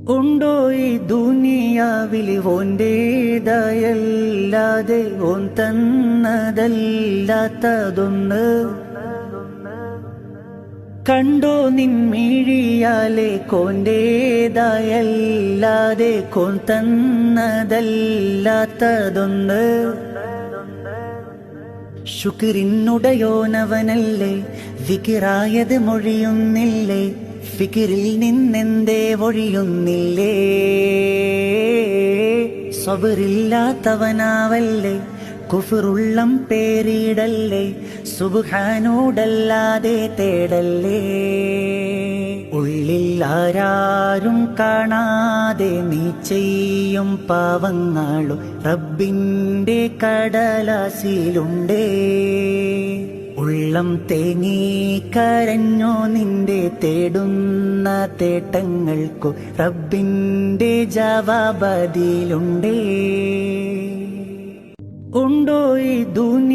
ഉണ്ടോ ഈ ദുനിയാവിൽ ഓന്റേതായല്ലാതെ ഓൻ തന്നതല്ലാത്തതൊന്ന്? കണ്ടോ നിൻമിഴിയാലെ കോന്റേതായല്ലാതെ കോൻ തന്നതല്ലാത്തതൊന്ന്? ശുക്രിനുടയോനവനല്ലേ, വികിറായത് മൊഴിയുന്നില്ലേ? ഫിക്കിറിൽ നിന്നെന്തേ ഒഴിയുന്നില്ലേ? സബറില്ലാത്തവനാവല്ലേ, കുഫറുള്ളം പേരിടല്ലേ, സുബ്ഹാനോടല്ലാതെ തേടല്ലേ. ഉള്ളിൽ ആരാരും കാണാതെ നീ ചെയ്യും പാവങ്ങളും റബ്ബിന്റെ കടലാസിലുണ്ടേ. ഉള്ളം തേങ്ങി കരഞ്ഞോ നിന്റെ തേടുന്ന തേട്ടങ്ങൾക്കു റബ്ബിന്റെ ജവാബതിലുണ്ടേ. ഉണ്ടോ ഈ ദുനിയ